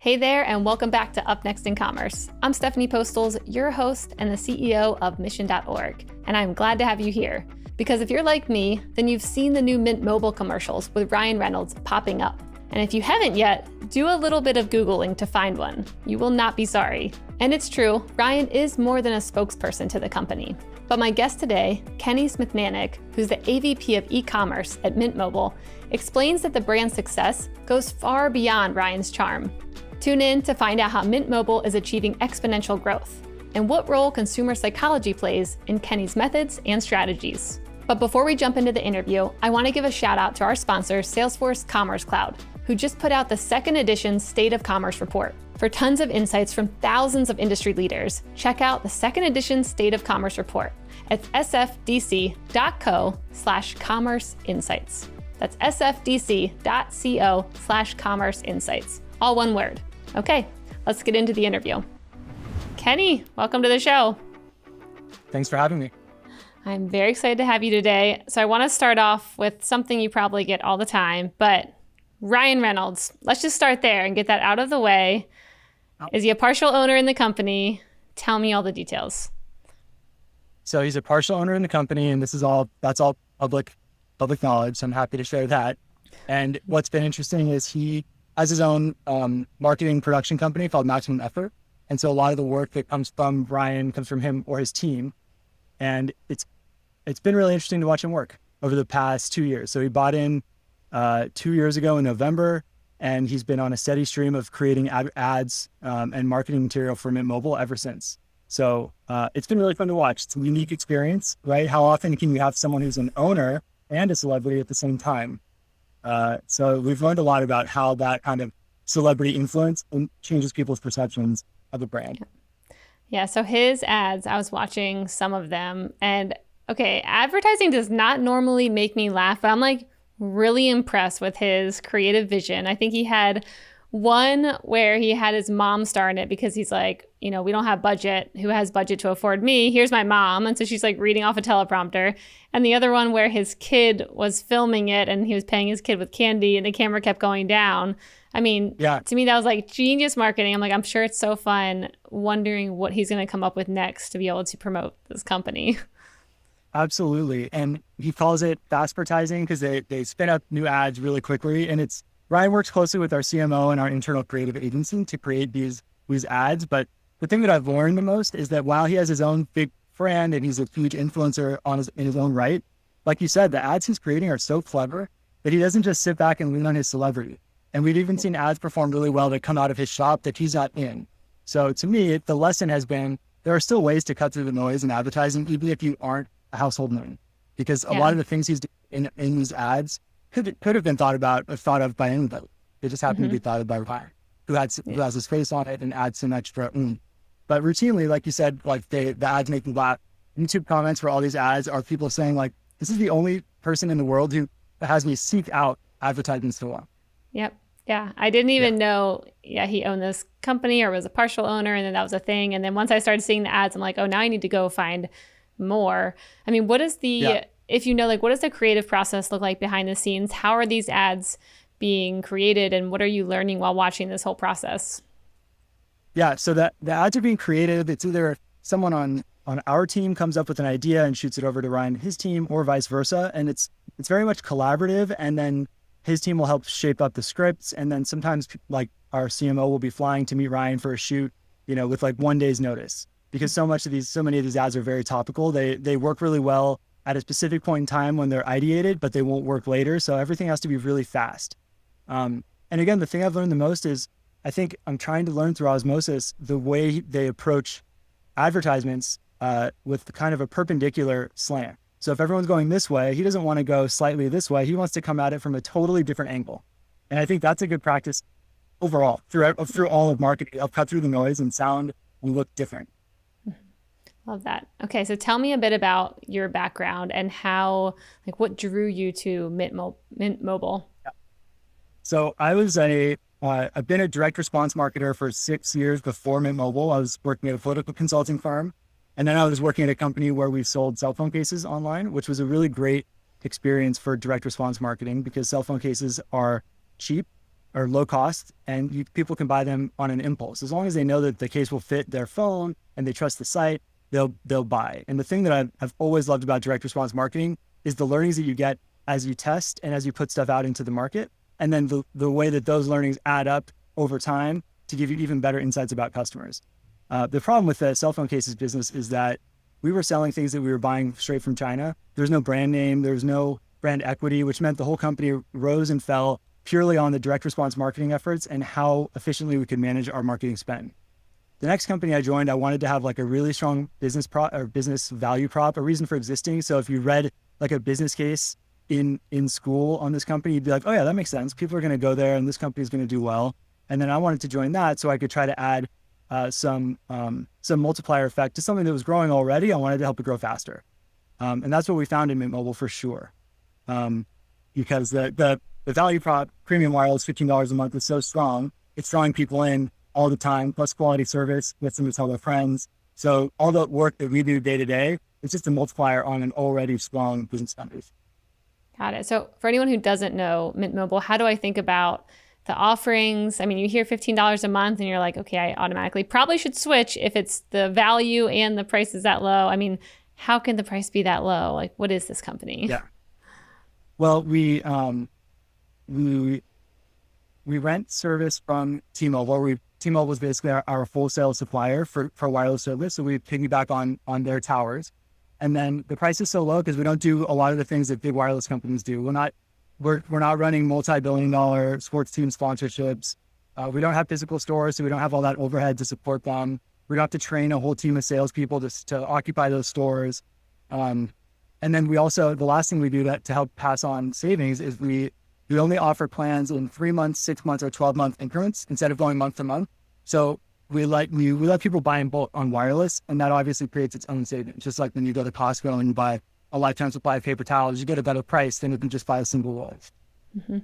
Hey there, and welcome back to Up Next in Commerce. I'm Stephanie Postles, your host and the CEO of Mission.org, and I'm glad to have you here. Because if you're like me, then you've seen the new Mint Mobile commercials with Ryan Reynolds popping up. And if you haven't yet, do a little bit of Googling to find one. You will not be sorry. And it's true, Ryan is more than a spokesperson to the company. But my guest today, Kenny Smithnanic, who's the AVP of e-commerce at Mint Mobile, explains that the brand's success goes far beyond Ryan's charm. Tune in to find out how Mint Mobile is achieving exponential growth and what role consumer psychology plays in Kenny's methods and strategies. But before we jump into the interview, I want to give a shout out to our sponsor, Salesforce Commerce Cloud, who just put out the second edition State of Commerce report. For tons of insights from thousands of industry leaders, check out the second edition State of Commerce report at sfdc.co/commerce insights. That's sfdc.co/commerce insights. All one word. Okay, let's get into the interview. Kenny, welcome to the show. Thanks for having me. I'm very excited to have you today. So I want to start off with something you probably get all the time, but Ryan Reynolds, let's just start there and get that out of the way. Is he a partial owner in the company? Tell me all the details. So he's a partial owner in the company, and that's all public knowledge. So I'm happy to share that. And what's been interesting is he has his own marketing production company called Maximum Effort. And so a lot of the work that comes from Ryan comes from him or his team. And it's been really interesting to watch him work over the past 2 years. So he bought in 2 years ago in November, and he's been on a steady stream of creating ads and marketing material for Mint Mobile ever since. So it's been really fun to watch. It's a unique experience, right? How often can you have someone who's an owner and a celebrity at the same time? So we've learned a lot about how that kind of celebrity influence changes people's perceptions of a brand. Yeah, so his ads, I was watching some of them, and okay, advertising does not normally make me laugh, but I'm like really impressed with his creative vision. I think he had one where he had his mom star in it because he's like, we don't have budget. Who has budget to afford me? Here's my mom. And so she's like reading off a teleprompter. And the other one where his kid was filming it and he was paying his kid with candy and the camera kept going down. I mean, yeah. To me, that was like genius marketing. I'm like, I'm sure it's so fun wondering what he's going to come up with next to be able to promote this company. Absolutely. And he calls it fast advertising because they spin up new ads really quickly. And Ryan works closely with our CMO and our internal creative agency to create these ads. But the thing that I've learned the most is that while he has his own big brand and he's a huge influencer in his own right, like you said, the ads he's creating are so clever that he doesn't just sit back and lean on his celebrity. And we've even seen ads perform really well that come out of his shop that he's not in. So to me, the lesson has been there are still ways to cut through the noise in advertising, even if you aren't a household name, because a lot of the things he's doing in these ads could have been thought of by anybody. They just happen to be thought of by Ryan, who has his face on it and adds some extra. But routinely, like you said, like the ads make me laugh. YouTube comments for all these ads are people saying like, this is the only person in the world who has me seek out advertisements to watch. Yep. Yeah. I didn't even know, he owned this company or was a partial owner. And then that was a thing. And then once I started seeing the ads, I'm like, oh, now I need to go find more. I mean, what is if you know, like, what does the creative process look like behind the scenes? How are these ads being created and what are you learning while watching this whole process? Yeah. So the ads are being created. It's either someone on our team comes up with an idea and shoots it over to Ryan and his team or vice versa. And it's very much collaborative. And then his team will help shape up the scripts. And then sometimes like our CMO will be flying to meet Ryan for a shoot, with like 1 day's notice, because so many of these ads are very topical. They work really well at a specific point in time when they're ideated, but they won't work later. So everything has to be really fast. And again, the thing I've learned the most is I think I'm trying to learn through osmosis the way they approach advertisements with kind of a perpendicular slant. So if everyone's going this way, he doesn't want to go slightly this way. He wants to come at it from a totally different angle. And I think that's a good practice overall through all of marketing. I'll cut through the noise and sound and look different. Love that. Okay. So tell me a bit about your background and how, like, what drew you to Mint Mobile? Yeah. So I've been a direct response marketer for 6 years before Mint Mobile. I was working at a political consulting firm. And then I was working at a company where we sold cell phone cases online, which was a really great experience for direct response marketing because cell phone cases are cheap. are low cost, and people can buy them on an impulse. As long as they know that the case will fit their phone and they trust the site, they'll buy. And the thing that I've always loved about direct response marketing is the learnings that you get as you test and as you put stuff out into the market, and then the way that those learnings add up over time to give you even better insights about customers. The problem with the cell phone cases business is that we were selling things that we were buying straight from China. There's no brand name, there's no brand equity, which meant the whole company rose and fell purely on the direct response marketing efforts and how efficiently we could manage our marketing spend. The next company I joined, I wanted to have like a really strong business business value prop, a reason for existing. So if you read like a business case in school on this company, you'd be like, oh yeah, that makes sense. People are going to go there and this company is going to do well. And then I wanted to join that so I could try to add some multiplier effect to something that was growing already. I wanted to help it grow faster. And that's what we found in Mint Mobile for sure. Because the value prop, premium wireless, $15 a month is so strong. It's drawing people in all the time, plus quality service, gets them to tell their friends. So all the work that we do day to day, it's just a multiplier on an already strong business foundation. Got it. So for anyone who doesn't know Mint Mobile, how do I think about the offerings? I mean, you hear $15 a month and you're like, okay, I automatically probably should switch if it's the value and the price is that low. I mean, how can the price be that low? Like, what is this company? Yeah. Well, we rent service from T-Mobile. T-Mobile is basically our wholesale supplier for wireless service. So we piggyback on their towers. And then the price is so low because we don't do a lot of the things that big wireless companies do. We're not running multi-billion-dollar sports team sponsorships. We don't have physical stores, so we don't have all that overhead to support them. We don't have to train a whole team of salespeople to occupy those stores. And then we also, the last thing we do to help pass on savings is we only offer plans in 3 months, 6 months, or 12-month increments instead of going month to month. So we let people buy in bulk on wireless, and that obviously creates its own savings. Just like when you go to Costco and you buy a lifetime supply of paper towels, you get a better price than if you just buy a single roll. Mm-hmm.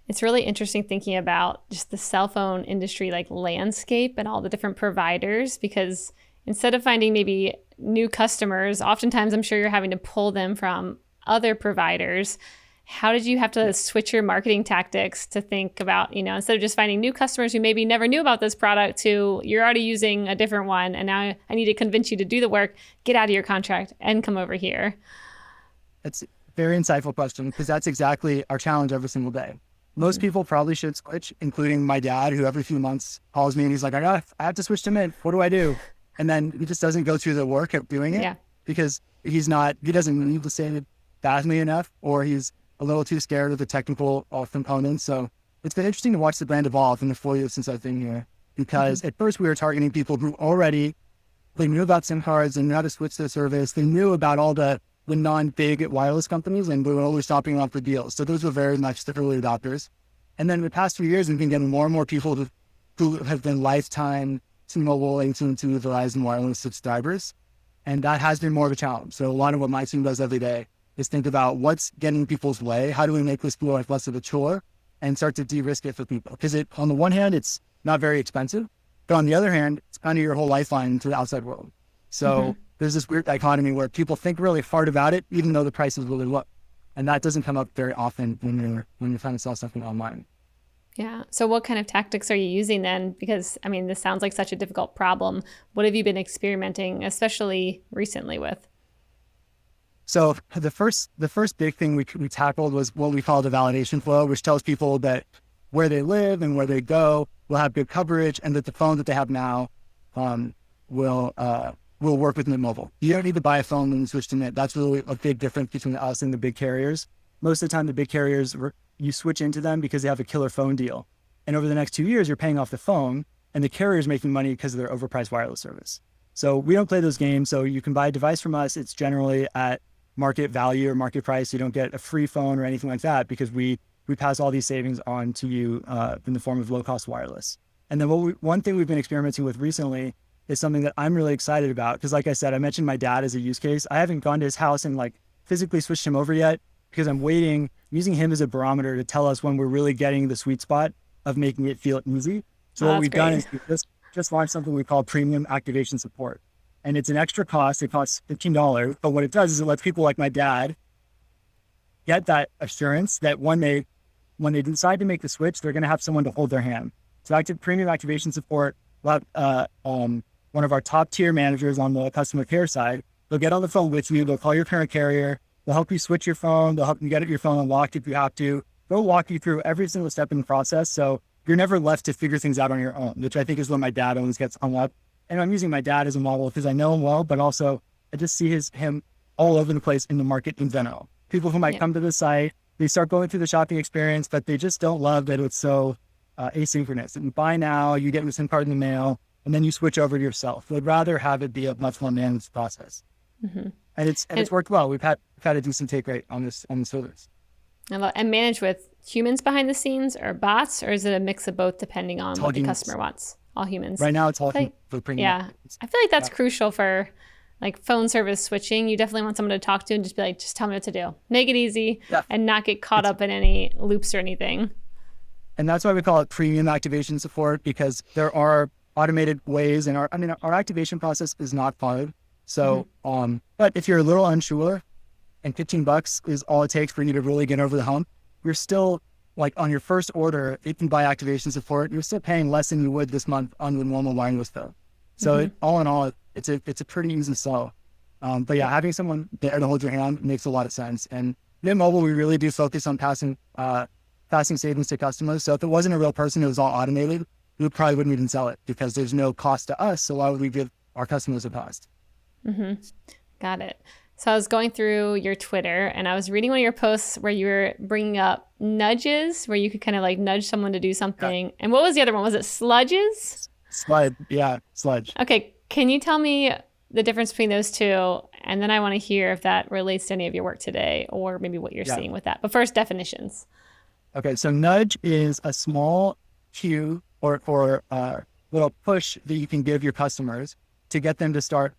It's really interesting thinking about just the cell phone industry like landscape and all the different providers, because instead of finding maybe new customers, oftentimes I'm sure you're having to pull them from other providers. How did you have to switch your marketing tactics to think about, instead of just finding new customers who maybe never knew about this product to you're already using a different one and now I need to convince you to do the work, get out of your contract and come over here? That's a very insightful question because that's exactly our challenge every single day. Most people probably should switch, including my dad, who every few months calls me and he's like, I have to switch to Mint. What do I do? And then he just doesn't go through the work of doing it because he doesn't need to say it badly enough, or he's a little too scared of the technical components. So it's been interesting to watch the brand evolve in the 4 years since I've been here, because at first we were targeting people who they knew about SIM cards and knew how to switch their service. They knew about all the non-big wireless companies, and we were always shopping off the deals. So those were very much the early adopters. And then in the past 3 years, we've been getting more and more people who have been lifetime T-Mobile, AT&T, Verizon wireless subscribers. And that has been more of a challenge. So a lot of what my team does every day is think about what's getting people's way. How do we make this feel like less of a chore and start to de-risk it for people? Because on the one hand, it's not very expensive, but on the other hand, it's kind of your whole lifeline to the outside world. So there's this weird dichotomy where people think really hard about it, even though the price is really low. And that doesn't come up very often when you're trying to sell something online. Yeah. So what kind of tactics are you using then? Because, I mean, this sounds like such a difficult problem. What have you been experimenting, especially recently, with? So the first big thing we tackled was what we call the validation flow, which tells people that where they live and where they go will have good coverage, and that the phone that they have now will work with Mint Mobile. You don't need to buy a phone when you switch to Mint. That's really a big difference between us and the big carriers. Most of the time, the big carriers, you switch into them because they have a killer phone deal. And over the next 2 years, you're paying off the phone, and the carrier's making money because of their overpriced wireless service. So we don't play those games. So you can buy a device from us. It's generally at market value or market price. You don't get a free phone or anything like that because we pass all these savings on to you in the form of low-cost wireless. And then one thing we've been experimenting with recently is something that I'm really excited about. Because like I said, I mentioned my dad as a use case. I haven't gone to his house and physically switched him over yet because I'm using him as a barometer to tell us when we're really getting the sweet spot of making it feel easy. So what we've done is we just launched something we call premium activation support. And it's an extra cost. It costs $15. But what it does is it lets people like my dad get that assurance that when they when they decide to make the switch, they're going to have someone to hold their hand. So premium activation support, we'll have one of our top tier managers on the customer care side. They'll get on the phone with you. They'll call your current carrier. They'll help you switch your phone. They'll help you get your phone unlocked if you have to. They'll walk you through every single step in the process. So you're never left to figure things out on your own, which I think is what my dad always gets hung up. And I'm using my dad as a model because I know him well, but also I just see him all over the place in the market in general. People who might come to the site, they start going through the shopping experience, but they just don't love that it's so asynchronous. And buy now, you get your SIM card in the mail, and then you switch over to yourself. They'd rather have it be a much more managed process. And it's worked well. We've had a decent take rate on this service. And manage with humans behind the scenes or bots, or is it a mix of both depending on what the customer wants? All humans. Right now it's all humans. Yeah. I feel like that's crucial for like phone service switching. You definitely want someone to talk to and just be like, just tell me what to do. Make it easy and not get caught up in any loops or anything. And that's why we call it premium activation support, because there are automated ways, and our activation process is not hard. So, but if you're a little unsure and $15 is all it takes for you to really get over the hump, you're still like on your first order, if you buy activation support, you're still paying less than you would this month on the normal wireless bill. So all in all, it's a pretty easy sell. But yeah, having someone there to hold your hand makes a lot of sense. And Mint Mobile, we really do focus on passing savings to customers. So if it wasn't a real person, it was all automated, we probably wouldn't even sell it because there's no cost to us. So why would we give our customers a cost? Got it. So I was going through your Twitter and I was reading one of your posts where you were bringing up nudges, where you could kind of like nudge someone to do something. And what was the other one? Was it sludges? Sludge. Okay. Can you tell me the difference between those two? And then I want to hear if that relates to any of your work today or maybe what you're seeing with that. But first, definitions. Okay. So nudge is a small cue or little push that you can give your customers to get them to start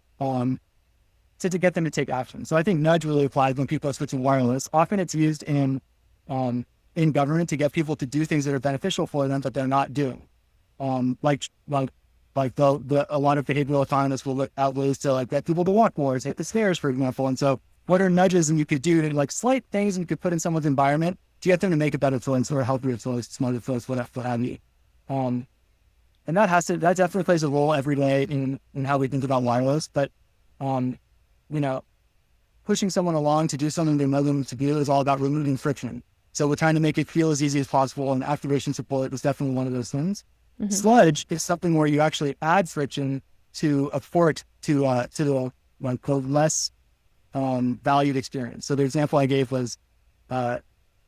to get them to take action. So I think nudge really applies when people are switching wireless. Often it's used in government to get people to do things that are beneficial for them, but they're not doing. Like a lot of behavioral economists will look out ways to like get people to walk more, take the stairs, for example. And so what are nudges and you could do to like slight things you could put in someone's environment to get them to make a better choice or a healthier choice, smarter choice, what have you. And that definitely plays a role every day in how we think about wireless. But pushing someone along to do something they want them to do is all about removing friction. So we're trying to make it feel as easy as possible, and activation support is definitely one of those things. Sludge is something where you actually add friction to a port to the less valued experience. So the example I gave was and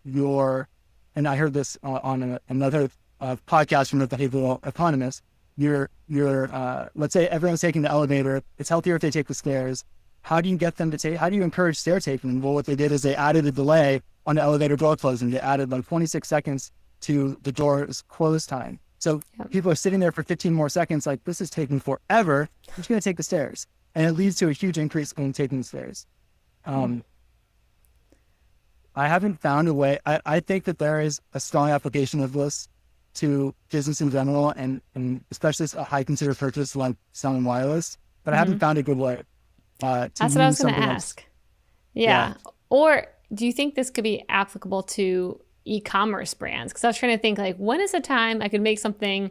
I heard this on another podcast from a behavioral economist. Let's say everyone's taking the elevator. It's healthier if they take the stairs. How do you encourage stair taking? Well, what they did is they added a delay on the elevator door closing. They added like 26 seconds to the door's close time. So people are sitting there for 15 more seconds, like this is taking forever. I'm just going to take the stairs. And it leads to a huge increase in taking the stairs. I haven't found a way. I think that there is a strong application of this to business in general and especially a high considered purchase like selling wireless, but I haven't found a good way. That's what I was going to ask. Yeah. Or do you think this could be applicable to e-commerce brands? Because I was trying to think like, when is a time I could make something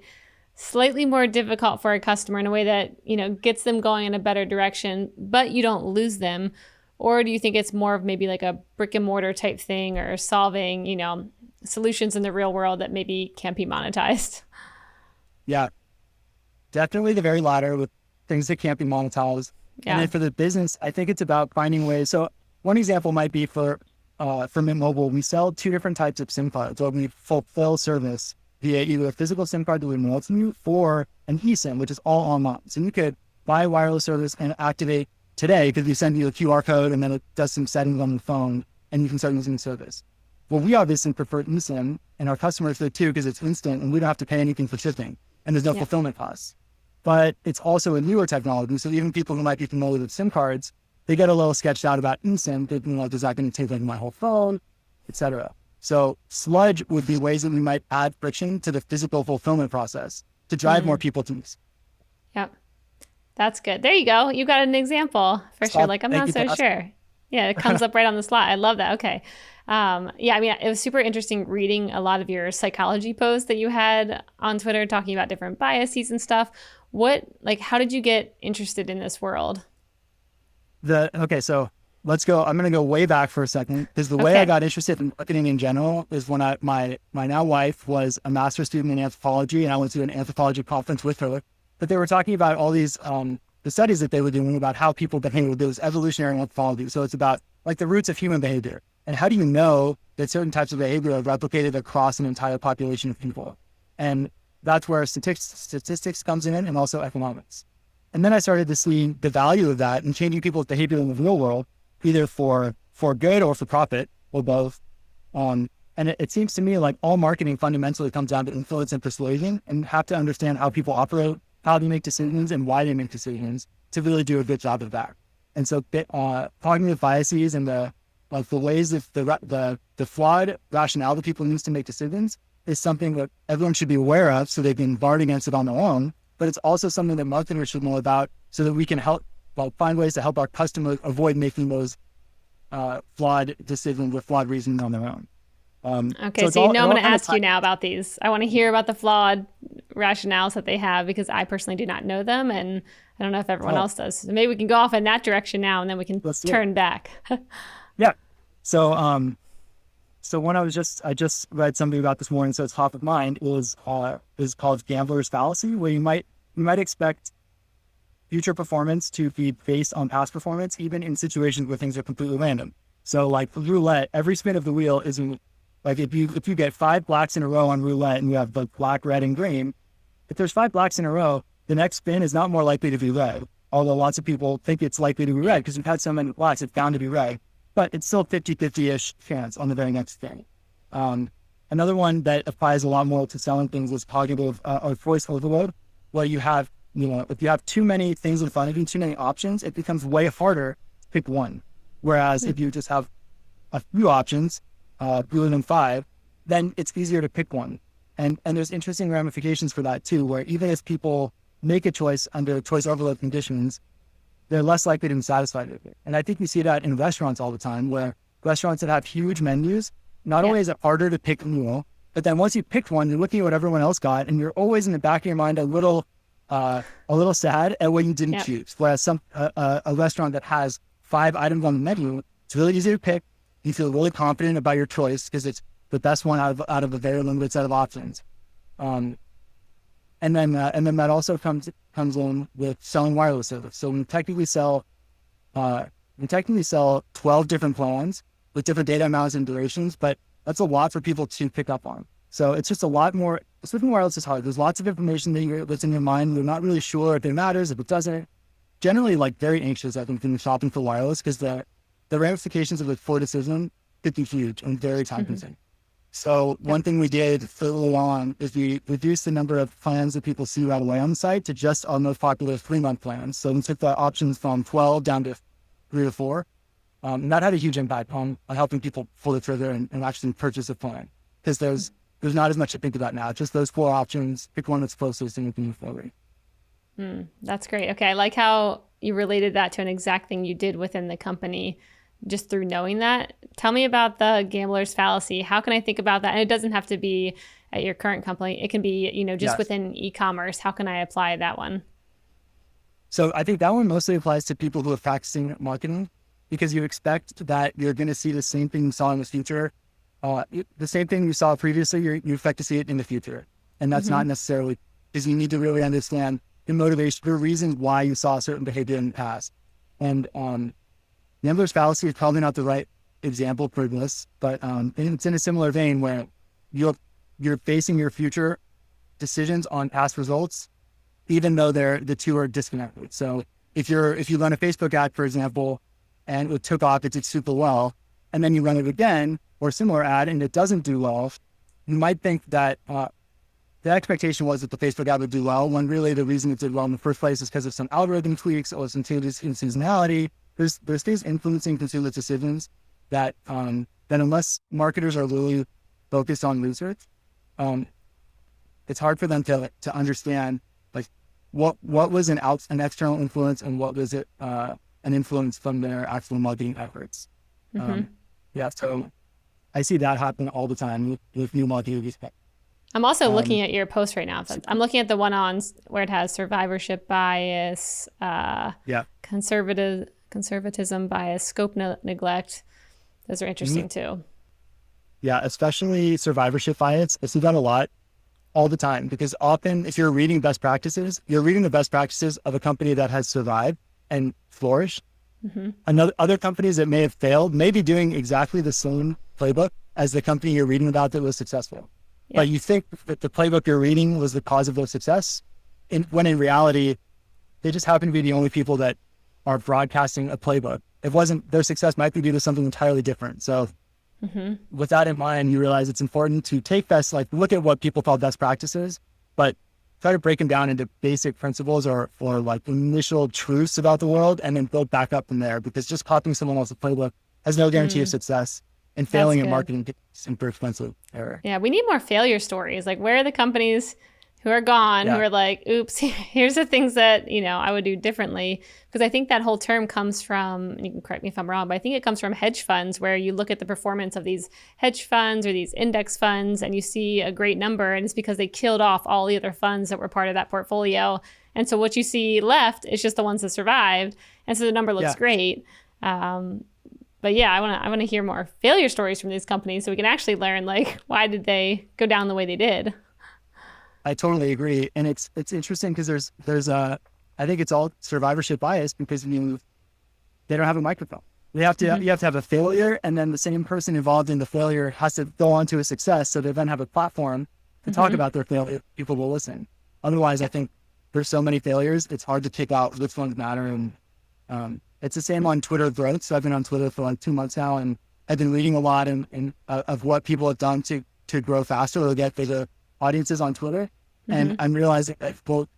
slightly more difficult for a customer in a way that, gets them going in a better direction, but you don't lose them? Or do you think it's more of maybe like a brick and mortar type thing or solving, solutions in the real world that maybe can't be monetized? Yeah, definitely the very latter with things that can't be monetized. Yeah. And then for the business, I think it's about finding ways. So one example might be for Mint Mobile, we sell two different types of SIM cards. So we fulfill service via either a physical SIM card that we mail to you or an eSIM, which is all online. So you could buy a wireless service and activate today because we send you a QR code and then it does some settings on the phone and you can start using the service. Well, we obviously prefer eSIM and our customers do too because it's instant and we don't have to pay anything for shipping and there's no fulfillment costs. But it's also a newer technology. So even people who might be familiar with SIM cards, they get a little sketched out about eSIM, thinking like, is that going to take like my whole phone, etc. So sludge would be ways that we might add friction to the physical fulfillment process to drive more people to use. Yep. That's good. There you go. You got an example for sure. Like, I'm not so sure. Yeah, it comes up right on the slide. I love that. Okay. Yeah, I mean, it was super interesting reading a lot of your psychology posts that you had on Twitter talking about different biases and stuff. How did you get interested in this world? Okay, so let's go. I'm going to go way back for a second, because the way I Okay. got interested in marketing in general is when my now wife was a master's student in anthropology, and I went to an anthropology conference with her. But they were talking about all these the studies that they were doing about how people behave. There was evolutionary anthropology, so it's about like the roots of human behavior, and how do you know that certain types of behavior are replicated across an entire population of people, and that's where statistics comes in, and also economics. And then I started to see the value of that in changing people's behavior in the real world, either for good or for profit, or both. And it seems to me like all marketing fundamentally comes down to influence and persuasion, and have to understand how people operate, how they make decisions, and why they make decisions to really do a good job of that. And so cognitive biases and the ways of the flawed rationale that people use to make decisions is something that everyone should be aware of, so they can guard against it on their own. But it's also something that marketers should know about, so that we can find ways to help our customers avoid making those flawed decisions with flawed reasoning on their own. Okay, so I'm going to ask you now about these. I want to hear about the flawed rationales that they have, because I personally do not know them, and I don't know if everyone else does. So maybe we can go off in that direction now, and then we can turn back. Yeah. So when I just read something about this morning, so it's top of mind. It was called gambler's fallacy, where you might expect future performance to be based on past performance, even in situations where things are completely random. So like roulette, every spin of the wheel isn't like, if you get 5 blacks in a row on roulette, and you have the black, red, and green, if there's 5 blacks in a row, the next spin is not more likely to be red. Although lots of people think it's likely to be red because we've had so many blacks, it's bound to be red. But it's still 50-50-ish chance on the very next thing. Another one that applies a lot more to selling things is cognitive or voice overload, where you have, if you have too many things in front of you, too many options, it becomes way harder to pick one. Whereas if you just have a few options, fewer than 5, then it's easier to pick one. And there's interesting ramifications for that too, where even if people make a choice under choice overload conditions, they're less likely to be satisfied with it. And I think we see that in restaurants all the time, where restaurants that have huge menus, not only is it harder to pick a meal, but then once you picked one, you're looking at what everyone else got, and you're always in the back of your mind a little sad at what you didn't choose. Whereas a restaurant that has 5 items on the menu, it's really easy to pick. You feel really confident about your choice because it's the best one out of a very limited set of options. And then that also comes in with selling wireless service. So we technically sell 12 different plans with different data amounts and durations, but that's a lot for people to pick up on. So it's just a lot more. Switching wireless is hard. There's lots of information that's in your mind. You're not really sure if it matters, if it doesn't. Generally, like, very anxious, I think, when you're shopping for wireless, because the ramifications of the poor decision could be huge and very time consuming. So one thing we did early on is we reduced the number of plans that people see right away on the site to just our most popular 3-month plans. So we took the options from 12 down to 3 or 4. And that had a huge impact on helping people pull the trigger and actually purchase a plan. Because there's not as much to think about now. Just those 4 options, pick one that's closest, and you can move forward. That's great. Okay, I like how you related that to an exact thing you did within the company just through knowing that. Tell me about the gambler's fallacy. How can I think about that? And it doesn't have to be at your current company. It can be, just within e-commerce. How can I apply that one? So I think that one mostly applies to people who are practicing marketing, because you expect that you're going to see the same thing you saw in the future. The same thing you saw previously, you expect to see it in the future. And that's not necessarily, because you need to really understand the motivation, the reasons why you saw a certain behavior in the past. And gambler's fallacy is probably not the right example for this, but it's in a similar vein, where you're basing your future decisions on past results, even though the two are disconnected. So if you run a Facebook ad, for example, and it took off, it did super well, and then you run it again or a similar ad and it doesn't do well, you might think that the expectation was that the Facebook ad would do well, when really the reason it did well in the first place is because of some algorithm tweaks or some changes in seasonality. There's things influencing consumer decisions that unless marketers are really focused on research, it's hard for them to understand, like, what was an external influence and what was it, an influence from their actual marketing efforts. Mm-hmm. So I see that happen all the time with new marketing. I'm also looking at your post right now. I'm looking at the one on where it has survivorship bias, conservatism bias, scope neglect. Those are interesting too. Yeah, especially survivorship bias. I see that a lot all the time, because often if you're reading best practices, you're reading the best practices of a company that has survived and flourished. Other companies that may have failed may be doing exactly the same playbook as the company you're reading about that was successful. Yeah. But you think that the playbook you're reading was the cause of their success, when in reality, they just happen to be the only people that are broadcasting a playbook. It wasn't, their success might be due to something entirely different. So with that in mind, you realize it's important to take look at what people call best practices, but try to break them down into basic principles or like initial truths about the world, and then build back up from there, because just copying someone else's playbook has no guarantee of success. And failing at marketing is super expensive error. Yeah, we need more failure stories. Like, where are the companies who are gone, who are like, oops, here's the things that, I would do differently? Because I think that whole term comes from, you can correct me if I'm wrong, but I think it comes from hedge funds, where you look at the performance of these hedge funds or these index funds and you see a great number, and it's because they killed off all the other funds that were part of that portfolio. And so what you see left is just the ones that survived. And so the number looks great. But yeah, I want to hear more failure stories from these companies so we can actually learn, like, why did they go down the way they did? I totally agree. And it's interesting because there's I think it's all survivorship bias, because they don't have a microphone. You have to have a failure, and then the same person involved in the failure has to go on to a success, so they then have a platform to talk about their failure. People will listen. Otherwise, I think there's so many failures, it's hard to pick out which ones matter. And it's the same on Twitter growth. So I've been on Twitter for like 2 months now, and I've been reading a lot of what people have done to grow faster or get bigger audiences on Twitter. And I'm realizing that both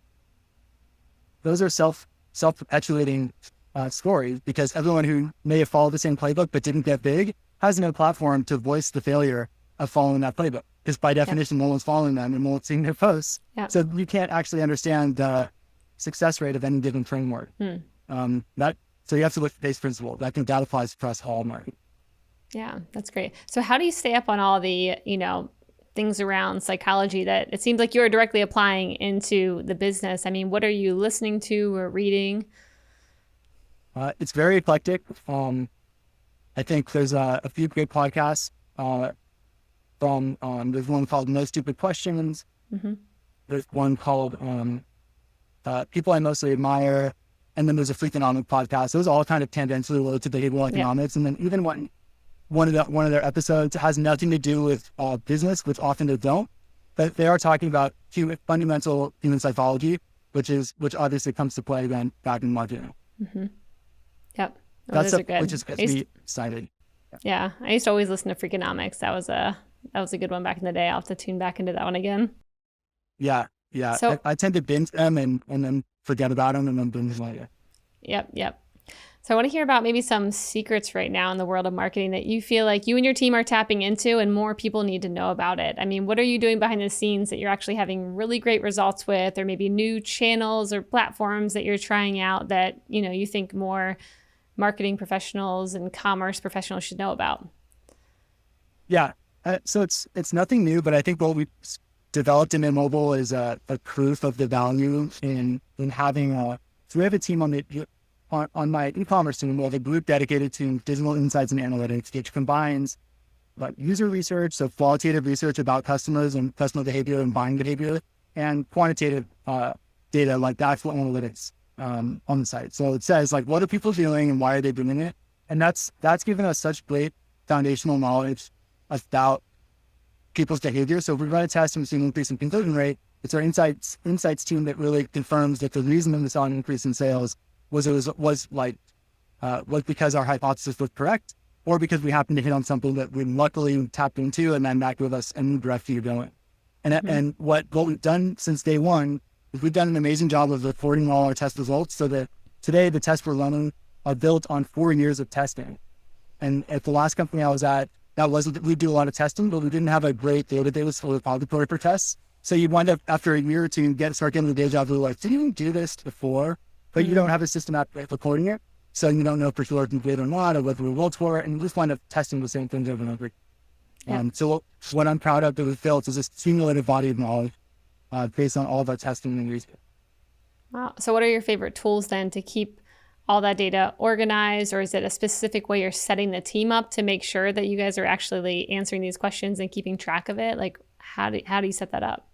those are self-perpetuating stories, because everyone who may have followed the same playbook but didn't get big has no platform to voice the failure of following that playbook, because by definition, no one's following them and no one's seeing their posts. So you can't actually understand the success rate of any given framework. So you have to look at base principles. I think that applies across all marketing. Yeah, that's great. So how do you stay up on all the, things around psychology that it seems like you're directly applying into the business? I mean, what are you listening to or reading? It's very eclectic. I think there's a few great podcasts there's one called No Stupid Questions. There's one called People I Mostly Admire. And then there's a Freakonomic podcast. Those all kind of tangentially related to behavioral economics. And then even one of their episodes has nothing to do with business, which often they don't, but they are talking about fundamental human psychology, which obviously comes to play then back in marketing. Yep, those are good. Which is gets me excited. Yeah, I used to always listen to Freakonomics. That was a good one back in the day. I'll have to tune back into that one again. Yeah. So I tend to binge them and then forget about them and then binge later. Yep. So I want to hear about maybe some secrets right now in the world of marketing that you feel like you and your team are tapping into and more people need to know about it. I mean, what are you doing behind the scenes that you're actually having really great results with, or maybe new channels or platforms that you're trying out that, you think more marketing professionals and commerce professionals should know about? Yeah. So it's nothing new, but I think what we developed in mobile is a proof of the value in having so we have a team on my e-commerce team. We have a group dedicated to digital insights and analytics, which combines user research, so qualitative research about customers and customer behavior and buying behavior, and quantitative data like the actual analytics on the site. So it says what are people doing and why are they doing it? And that's given us such great foundational knowledge about people's behavior. So if we run a test and we see an increase in conversion rate, it's our insights team that really confirms that the reason that we saw an increase in sales was because our hypothesis was correct, or because we happened to hit on something that we luckily tapped into, and then that gave us a new direction to go in. And what we've done since day one is we've done an amazing job of reporting all our test results, so that today the tests we're running are built on 4 years of testing. And at the last company I was at, we do a lot of testing, but we didn't have a great database for repository for tests. So you wind up after a year or two, start getting the day job. We're like, did you even do this before? But you don't have a systematic way of recording it. So you don't know for sure if you did or not, or what the results were, and you just wind up testing the same things over and over. So what I'm proud of that we've built is this cumulative body of knowledge based on all of our testing and research. Wow. So what are your favorite tools then to keep all that data organized, or is it a specific way you're setting the team up to make sure that you guys are actually answering these questions and keeping track of it? Like how do you set that up?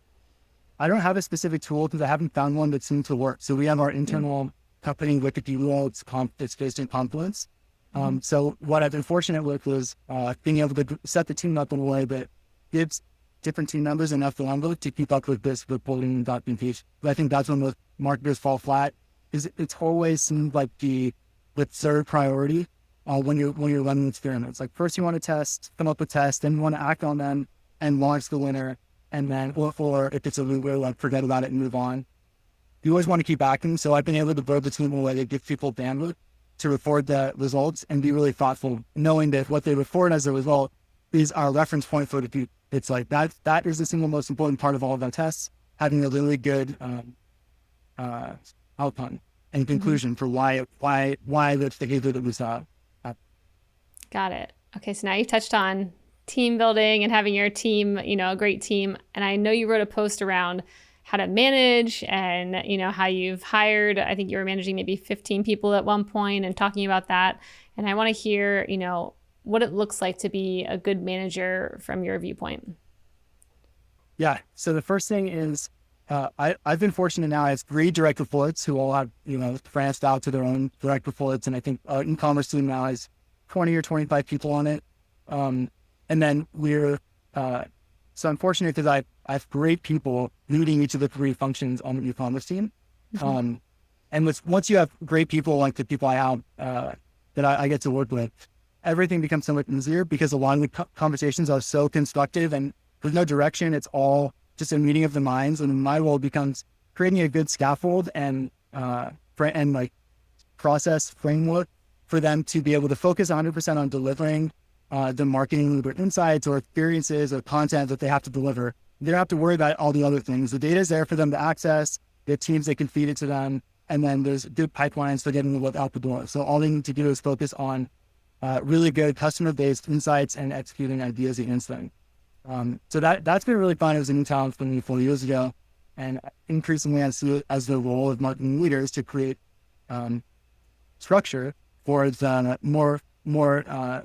I don't have a specific tool because I haven't found one that seems to work. So we have our internal company Wikipedia. It's based in Confluence. So what I've been fortunate with was being able to set the team up in a way that gives different team members enough bandwidth to keep up with this reporting and documentation. But I think that's when most marketers fall flat. Is it's always seemed like the third priority when you're running experiments. Like first you want to test, come up with tests, then you want to act on them and launch the winner, and then or if it's a loser, like forget about it and move on. You always want to keep acting. So I've been able to build the team in a way that gives people bandwidth to record the results and be really thoughtful, knowing that what they report as a result is our reference point for the future. It's like that is the single most important part of all of our tests, having a really good outcome and conclusion for why the behavior that we saw. Got it. Okay, so now you touched on team building and having your team, a great team. And I know you wrote a post around how to manage and, how you've hired, I think you were managing maybe 15 people at one point and talking about that. And I want to hear, what it looks like to be a good manager from your viewpoint. Yeah. So the first thing is, I've been fortunate now. I have 3 direct reports who all have, branched out to their own direct reports. And I think our e-commerce team now has 20 or 25 people on it. And then so I'm fortunate because I have great people leading each of the 3 functions on the e-commerce team. And once you have great people like the people I have that I get to work with, everything becomes so much easier because a lot of the conversations are so constructive and there's no direction. It's all just a meeting of the minds. And my role becomes creating a good scaffold and like process framework for them to be able to focus 100% on delivering the marketing insights or experiences or content that they have to deliver. They don't have to worry about all the other things. The data is there for them to access. The teams, they can feed it to them. And then there's good pipelines for getting the work out the door. So all they need to do is focus on really good customer-based insights and executing ideas against them. So that's been really fun. It was a new talent for me 4 years ago. And increasingly I see it as the role of marketing leaders to create structure for the more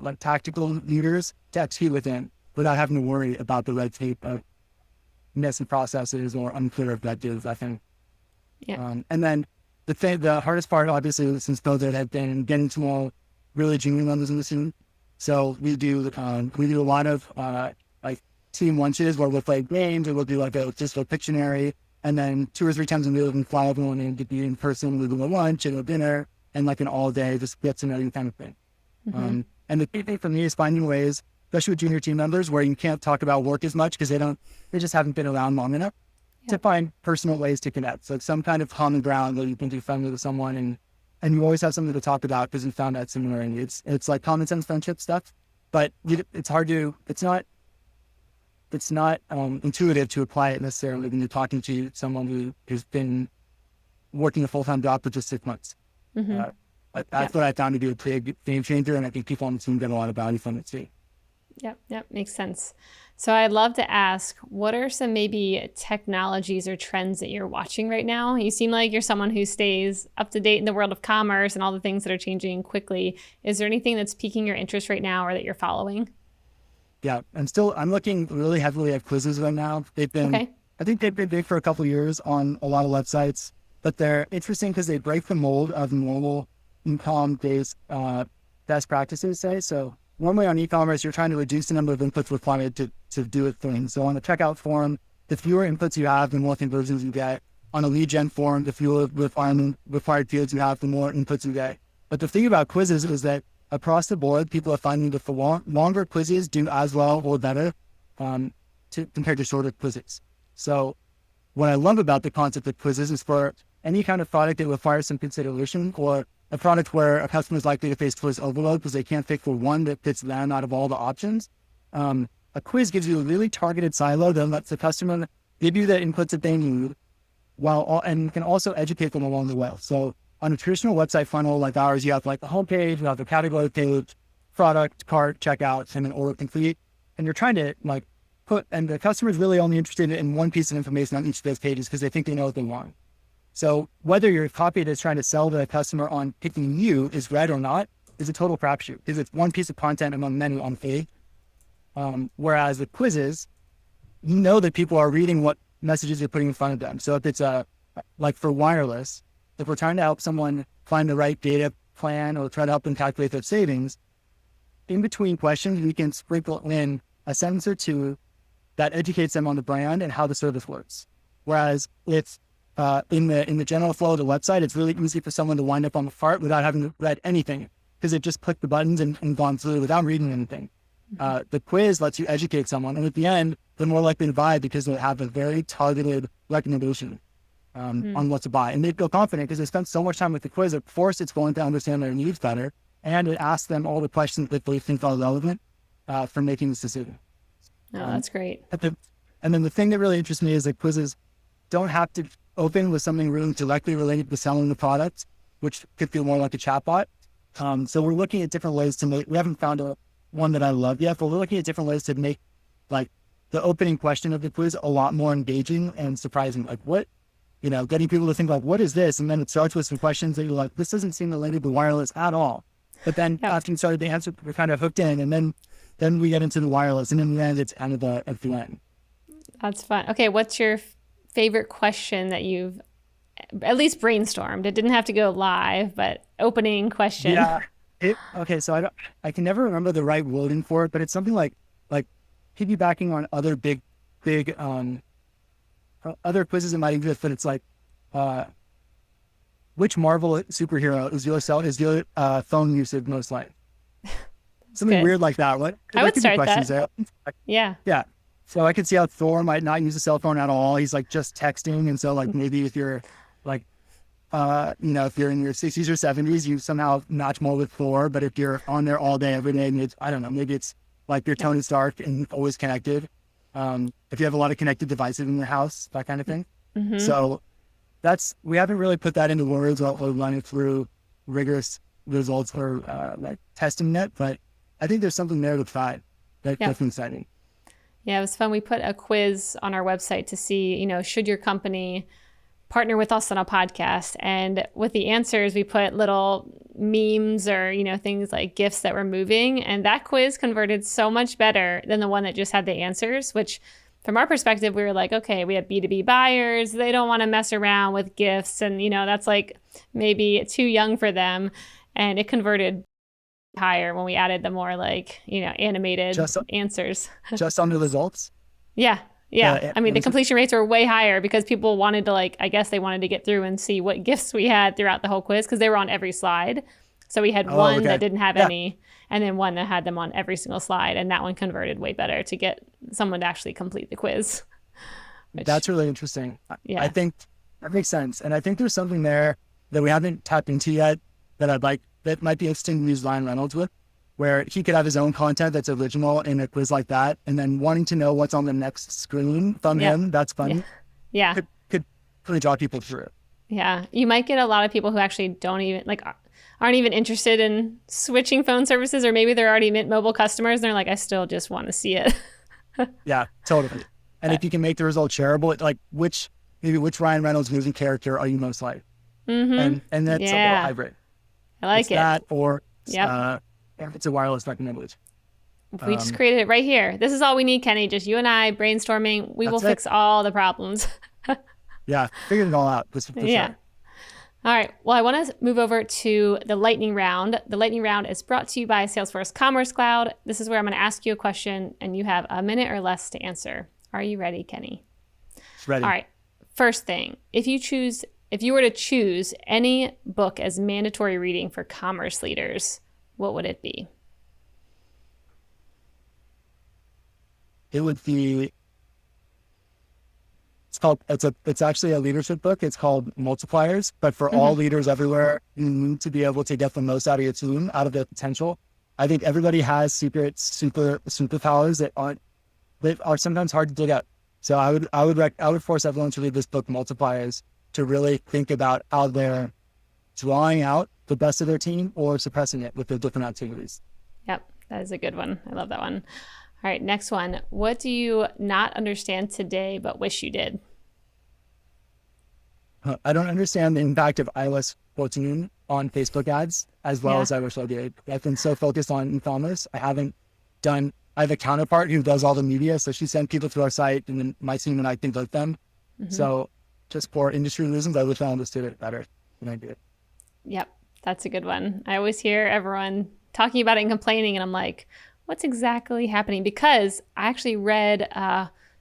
like tactical leaders to execute within without having to worry about the red tape of messy processes or unclear objectives, I think. Yeah. And then the hardest part, obviously, since COVID, has been getting to all really junior members in the team. So we do a lot of like team lunches where we'll play games or we'll do like just a Pictionary, and then 2 or 3 times a week we can fly everyone in to be in person. We do a lunch and a dinner and like an all day just get to know you kind of thing. And the key thing for me is finding ways, especially with junior team members, where you can't talk about work as much because they just haven't been around long enough to find personal ways to connect. So some kind of common ground where you can be friendly with someone and you always have something to talk about because you found that similarity. It's like common sense friendship stuff, but it's not intuitive to apply it necessarily when you're talking to someone who's been working a full-time job for just 6 months. But that's what I found to be a big game changer, and I think people on the team get a lot of value from it too. Yep, makes sense. So I'd love to ask, what are some maybe technologies or trends that you're watching right now? You seem like you're someone who stays up to date in the world of commerce and all the things that are changing quickly. Is there anything that's piquing your interest right now or that you're following? Yeah, I'm looking really heavily at quizzes right now. I think they've been big for a couple of years on a lot of websites, but they're interesting because they break the mold of normal e-com-based best practices, say. So normally on e-commerce, you're trying to reduce the number of inputs required to do a thing. So on the checkout form, the fewer inputs you have, the more conversions you get. On a lead gen form, the fewer required fields you have, the more inputs you get. But the thing about quizzes is that across the board, people are finding that the longer quizzes do as well or better compared to shorter quizzes. So what I love about the concept of quizzes is for any kind of product that requires some consideration, or a product where a customer is likely to face quiz overload because they can't pick for one that fits them out of all the options. A quiz gives you a really targeted silo that lets the customer give you the inputs that they need and can also educate them along the way. So on a traditional website funnel like ours, you have like the homepage, you have the category page, product, cart, checkout, and then order complete. And you're trying to like and the customer is really only interested in one piece of information on each of those pages because they think they know what they want. So whether your copy that's trying to sell to the customer on picking you is read or not is a total crapshoot because it's one piece of content among many on page. Whereas with quizzes, you know that people are reading what messages you're putting in front of them. So if it's like for wireless, if we're trying to help someone find the right data plan or try to help them calculate their savings, in between questions, we can sprinkle in a sentence or two that educates them on the brand and how the service works. Whereas it's in the general flow of the website, it's really easy for someone to wind up on the cart without having read anything because they've just clicked the buttons and gone through without reading anything. The quiz lets you educate someone, and at the end, they're more likely to buy because they have a very targeted recommendation on what to buy. And they feel confident because they spent so much time with the quiz. Of course, it's going to understand their needs better, and it asks them all the questions that they think are relevant for making this decision. Oh, that's great. And then the thing that really interests me is that quizzes don't have to open with something really directly related to selling the product, which could feel more like a chatbot. So we're looking at different ways to make, we haven't found one that I love yet, but we're looking at different ways to make like the opening question of the quiz a lot more engaging and surprising. Like what, getting people to think like, what is this? And then it starts with some questions that you're like, this doesn't seem related to wireless at all. But then after you started the answer, we're kind of hooked in, and then we get into the wireless, and in the end, it's kind of at the end. That's fun. Okay, what's your favorite question that you've at least brainstormed? It didn't have to go live, but opening question. Yeah. Okay, so I can never remember the right wording for it, but it's something like piggybacking on other big other quizzes that might exist. But it's like, which Marvel superhero is your phone usage most like? Something good. Weird like that. What I would start that. There. Yeah. Yeah. So I could see how Thor might not use a cell phone at all. He's like just texting, and so like maybe if you're like, if you're in your 60s or 70s, you somehow match more with Thor. But if you're on there all day, every day, and it's, I don't know, maybe it's like you're Tony Stark and always connected. If you have a lot of connected devices in the house, that kind of thing. Mm-hmm. So we haven't really put that into words while we're running through rigorous results or like testing net, but I think there's something there to try. That's exciting. Yeah, it was fun. We put a quiz on our website to see, should your company partner with us on a podcast? And with the answers, we put little memes or, things like GIFs that were moving. And that quiz converted so much better than the one that just had the answers, which from our perspective, we were like, okay, we have B2B buyers. They don't want to mess around with GIFs. And, that's like maybe too young for them. And it converted higher when we added the more like, animated answers. Just on the results? Yeah. I mean, the completion rates were way higher because people wanted to I guess they wanted to get through and see what gifts we had throughout the whole quiz because they were on every slide. So we had one that didn't have any, and then one that had them on every single slide. And that one converted way better to get someone to actually complete the quiz. That's really interesting. Yeah. I think that makes sense. And I think there's something there that we haven't tapped into yet that might be interesting to use Ryan Reynolds with, where he could have his own content that's original in a quiz like that, and then wanting to know what's on the next screen from him. That's funny. Yeah. Could really draw people through it. Yeah. You might get a lot of people who actually don't even aren't even interested in switching phone services, or maybe they're already Mint Mobile customers and they're like, I still just want to see it. Yeah, totally. And if you can make the result shareable, like which Ryan Reynolds movie character are you most like? Mm-hmm. And that's a little hybrid. I like it. That or if it's a wireless recommendation. We just created it right here. This is all we need, Kenny. Just you and I brainstorming. We will fix all the problems. Yeah, figured it all out. For sure. All right. Well, I want to move over to the lightning round. The lightning round is brought to you by Salesforce Commerce Cloud. This is where I'm going to ask you a question, and you have a minute or less to answer. Are you ready, Kenny? Ready. All right. First thing, if you were to choose any book as mandatory reading for commerce leaders, what would it be? It would be, it's actually a leadership book. It's called Multipliers, but for all leaders everywhere, you need to be able to get the most out of your team, out of their potential. I think everybody has secret superpowers that are sometimes hard to dig up. So I would force everyone to read this book, Multipliers, to really think about how they're drawing out the best of their team or suppressing it with their different activities. Yep, that is a good one. I love that one. All right, next one. What do you not understand today but wish you did? I don't understand the impact of iOS 14 on Facebook ads as well as I wish I did. I've been so focused on e-commerce. I have a counterpart who does all the media. So she sent people to our site and then my team and I think like them. So just for industry reasons, I wish I understood it better than I did. Yep, that's a good one. I always hear everyone talking about it and complaining, and I'm like, what's exactly happening? Because I actually read,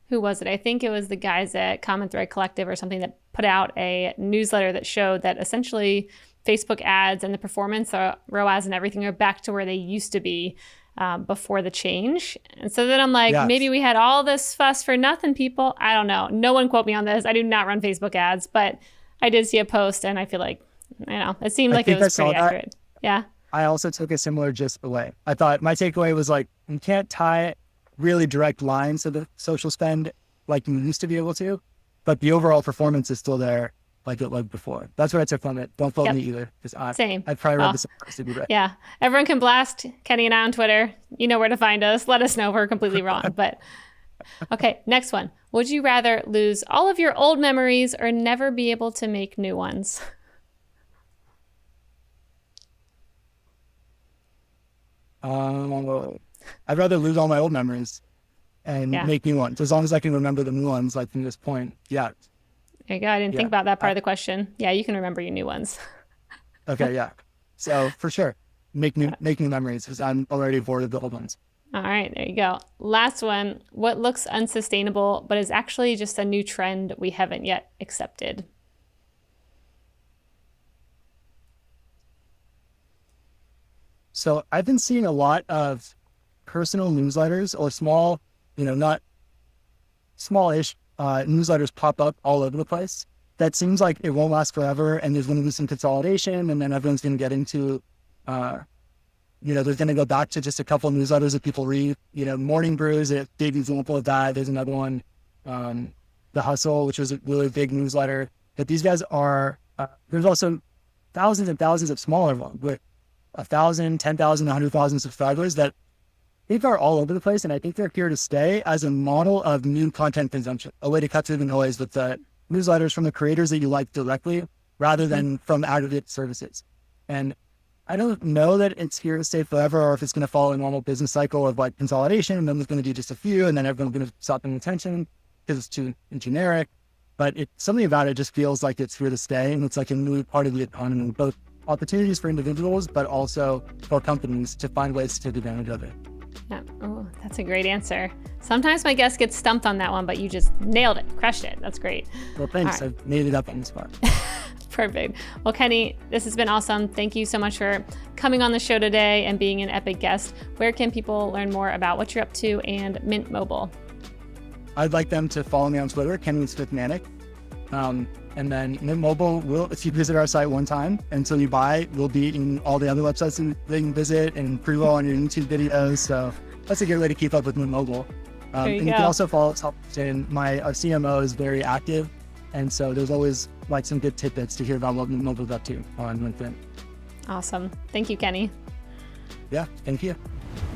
who was it? I think it was the guys at Common Thread Collective or something that put out a newsletter that showed that essentially Facebook ads and the performance, ROAS and everything are back to where they used to be before the change. And so then I'm like, maybe we had all this fuss for nothing, people. I don't know. No one quote me on this. I do not run Facebook ads, but I did see a post and I feel like, it seemed like it was pretty accurate. Yeah. I also took a similar gist away. I thought my takeaway was like, you can't tie really direct lines to the social spend like you used to be able to, but the overall performance is still there like it was before. That's what I took from it. Don't quote me either. Same. I probably read this to be right. Yeah. Everyone can blast Kenny and I on Twitter. You know where to find us. Let us know if we're completely wrong. But okay, next one. Would you rather lose all of your old memories or never be able to make new ones? I'd rather lose all my old memories and make new ones. As long as I can remember the new ones, like from this point. Yeah. There you go. I didn't think about that part of the question. Yeah, you can remember your new ones. Okay, yeah. So for sure, make new memories because I'm already bored of the old ones. All right, there you go. Last one. What looks unsustainable but is actually just a new trend we haven't yet accepted? So I've been seeing a lot of personal newsletters or small, not smallish newsletters pop up all over the place. That seems like it won't last forever and there's going to be some consolidation and then everyone's going to get into, there's going to go back to just a couple of newsletters that people read. Morning Brew is a big example of that. There's another one, The Hustle, which was a really big newsletter. But these guys are, there's also thousands and thousands of smaller ones with 1,000, 10,000, 100,000 subscribers that I think are all over the place. And I think they're here to stay as a model of new content consumption, a way to cut through the noise with the newsletters from the creators that you like directly rather than from aggregate services. And I don't know that it's here to stay forever or if it's going to follow a normal business cycle of like consolidation and then there's going to do just a few and then everyone's going to stop paying attention because it's too generic. But something about it just feels like it's here to stay and it's like a new part of the economy, both opportunities for individuals, but also for companies to find ways to take advantage of it. Yeah. Oh, that's a great answer. Sometimes my guest gets stumped on that one, but you just nailed it, crushed it. That's great. Well, thanks. Right. I've made it up on the spot. Perfect. Well, Kenny, this has been awesome. Thank you so much for coming on the show today and being an epic guest. Where can people learn more about what you're up to and Mint Mobile? I'd like them to follow me on Twitter, Kenny Smithnanic. And then Mint Mobile will, if you visit our site one time until you buy, will be in all the other websites that you can visit and pre-roll on your YouTube videos. So that's a good way to keep up with Mint Mobile. You can also follow us. Our CMO is very active. And so there's always like some good tidbits to hear about what Mint Mobile's up to on LinkedIn. Awesome. Thank you, Kenny. Yeah, thank you.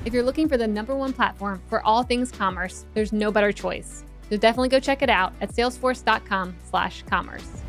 If you're looking for the #1 platform for all things commerce, there's no better choice. So definitely go check it out at salesforce.com/commerce.